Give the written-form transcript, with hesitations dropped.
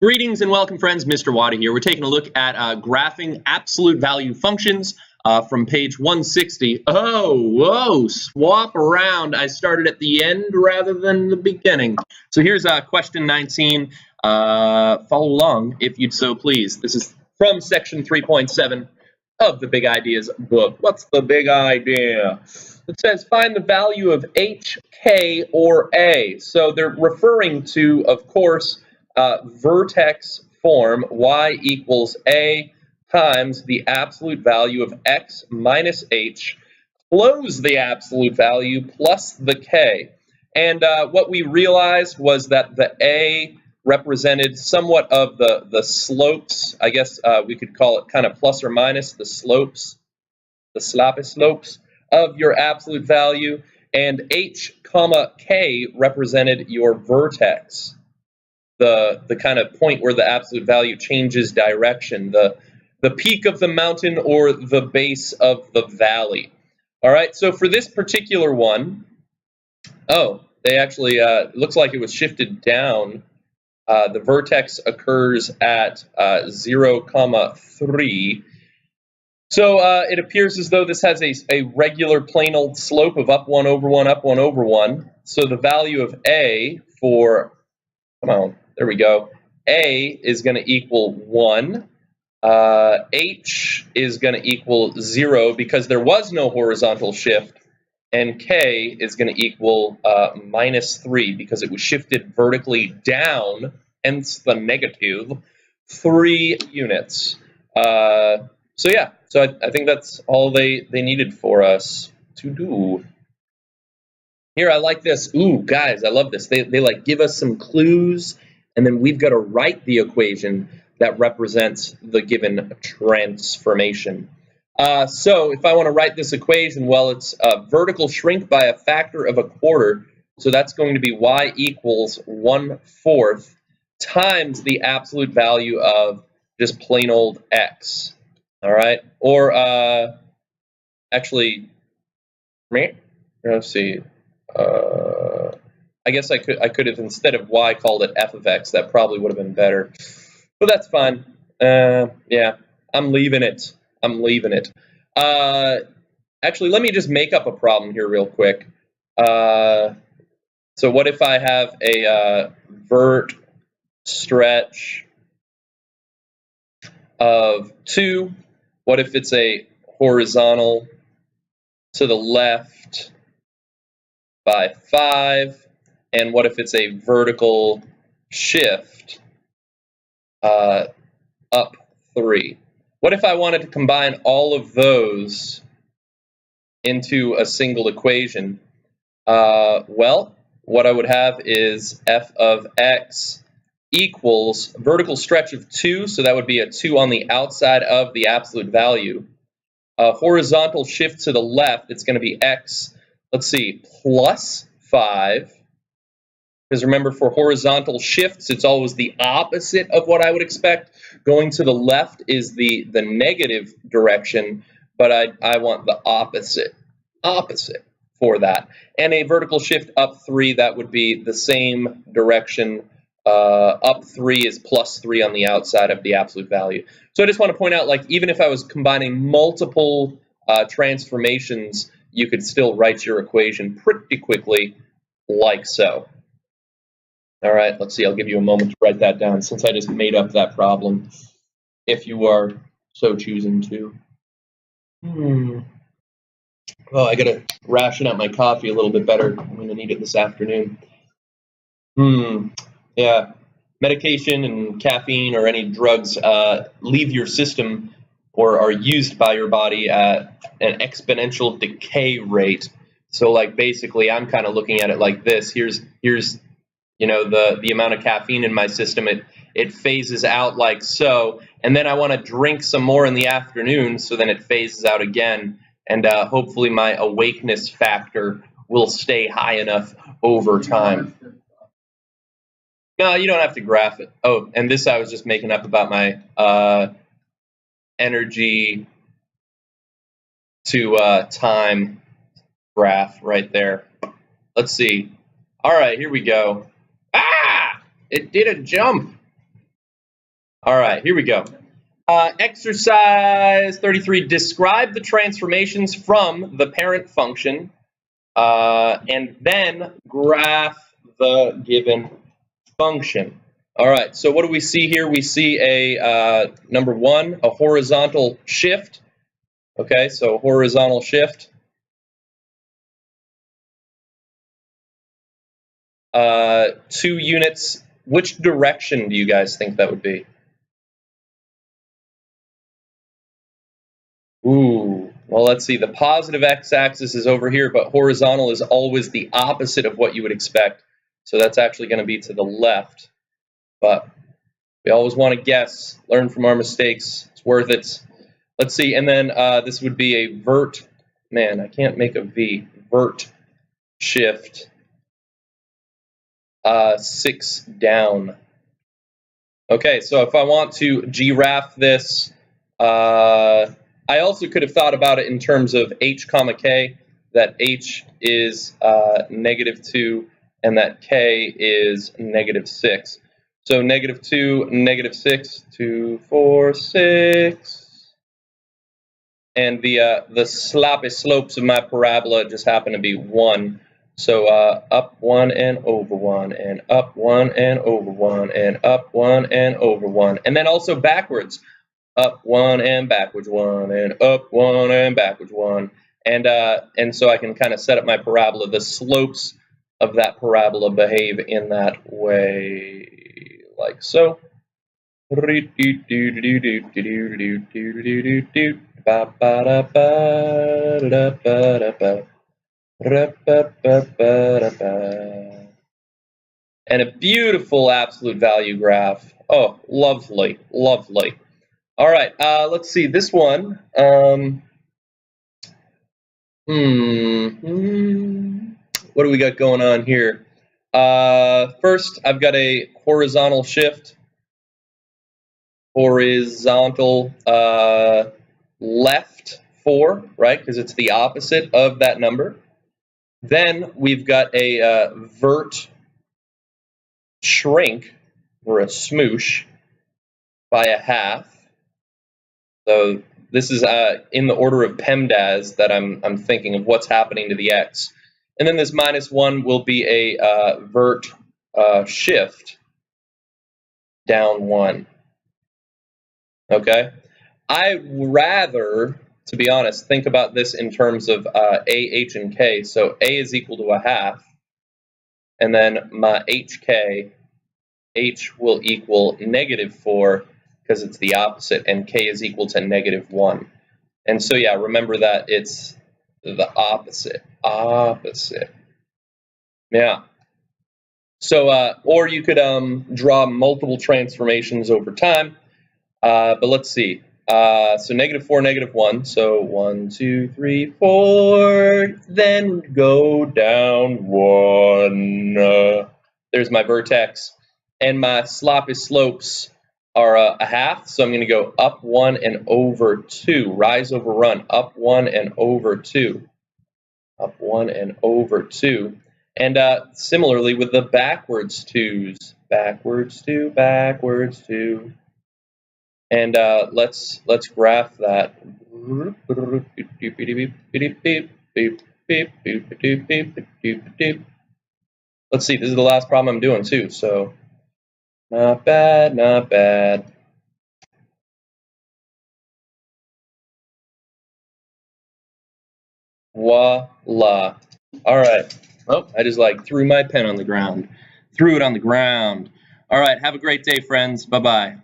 Greetings and welcome, friends. Mr. Wada here. We're taking a look at graphing absolute value functions from page 160. Oh, whoa, swap around. I started at the end rather than the beginning. So here's question 19. Follow along if you'd so please. This is from section 3.7 of the Big Ideas book. What's the big idea? It says find the value of h, k, or a. So they're referring to, of course, vertex form y equals a times the absolute value of x minus h, close the absolute value plus the k. And what we realized was that the a represented somewhat of the slopes. I guess we could call it kind of plus or minus the slopes, the sloppy slopes of your absolute value. And h comma k represented your vertex. The kind of point where the absolute value changes direction, the peak of the mountain or the base of the valley. All right, so for this particular one, they actually, looks like it was shifted down. The vertex occurs at 0, 3. So it appears as though this has a regular plain old slope of up 1 over 1, up 1 over 1. So the value of a for, come on, there we go. A is going to equal 1. H is going to equal 0 because there was no horizontal shift. And K is going to equal minus 3 because it was shifted vertically down, hence the negative 3 units. So yeah, so I think that's all they needed for us to do. Here, I like this. Ooh, guys, I love this. They like give us some clues, and then we've got to write the equation that represents the given transformation. So if I want to write this equation, well, it's vertical shrink by a factor of 1/4. So that's going to be y equals 1/4 times the absolute value of just plain old x. All right, or actually, let's see. I guess I could have, instead of y, called it f of x. That probably would have been better, but that's fine. Yeah, I'm leaving it. Actually, let me just make up a problem here real quick. So what if I have a vert stretch of 2? What if it's a horizontal to the left by 5? And what if it's a vertical shift up 3? What if I wanted to combine all of those into a single equation? Well, what I would have is f of x equals vertical stretch of 2, so that would be a 2 on the outside of the absolute value. Horizontal shift to the left, it's going to be x, let's see, plus 5. Because remember, for horizontal shifts, it's always the opposite of what I would expect. Going to the left is the negative direction, but I want the opposite for that. And a vertical shift up 3, that would be the same direction. Up 3 is plus 3 on the outside of the absolute value. So I just want to point out, like, even if I was combining multiple transformations, you could still write your equation pretty quickly, like so. All right, let's see. I'll give you a moment to write that down since I just made up that problem, if you are so choosing to. Oh, I got to ration out my coffee a little bit better. I'm going to need it this afternoon. Yeah, medication and caffeine or any drugs leave your system or are used by your body at an exponential decay rate. So, like, basically, I'm kind of looking at it like this. Here's you know, the amount of caffeine in my system, it phases out like so, and then I want to drink some more in the afternoon, so then it phases out again, and hopefully my awakeness factor will stay high enough over time. No, you don't have to graph it. Oh, and this I was just making up about my energy to time graph right there. Let's see. All right, here we go. It did a jump. All right, here we go. Exercise 33, describe the transformations from the parent function and then graph the given function. All right, so what do we see here? We see a, number one, a horizontal shift. Okay, so horizontal shift. 2 units. Which direction do you guys think that would be? Ooh, well, let's see. The positive x-axis is over here, but horizontal is always the opposite of what you would expect. So that's actually going to be to the left. But we always want to guess, learn from our mistakes. It's worth it. Let's see. And then this would be a vert. Man, I can't make a V. Vert shift 6 down. Okay, so if I want to graph this, I also could have thought about it in terms of h comma k, that h is -2 and that k is -6. So -2, -6, 2, 4, 6. And the sloppy slopes of my parabola just happen to be 1. So up 1 and over 1, and up 1 and over 1, and up 1 and over 1. And then also backwards. Up 1 and backwards 1, and up 1 and backwards 1. And so I can kind of set up my parabola. The slopes of that parabola behave in that way, like so. And a beautiful absolute value graph. Oh, lovely, lovely. All right, let's see this one. What do we got going on here? First, I've got a horizontal shift. Horizontal left 4, right? Because it's the opposite of that number. Then we've got a vert shrink, or a smoosh, by a half. So this is in the order of PEMDAS that I'm thinking of what's happening to the x. And then this -1 will be a vert shift down 1. Okay? I'd rather, to be honest, think about this in terms of a, h, and k. So a is equal to a half, and then my hk, h will equal -4 because it's the opposite, and k is equal to -1. And so yeah, remember that it's the opposite. Yeah. So or you could draw multiple transformations over time. But let's see. So -4, -1. So 1, 2, 3, 4. Then go down 1. There's my vertex. And my sloppy slopes are a half. So I'm going to go up 1 and over 2. Rise over run. Up 1 and over 2. Up 1 and over 2. And similarly with the backwards 2s. Backwards 2, backwards 2. And let's graph that. Let's see, this is the last problem I'm doing too, so not bad, not bad. Voila. All right. Oh, I just like threw my pen on the ground. Threw it on the ground. All right, have a great day, friends. Bye-bye.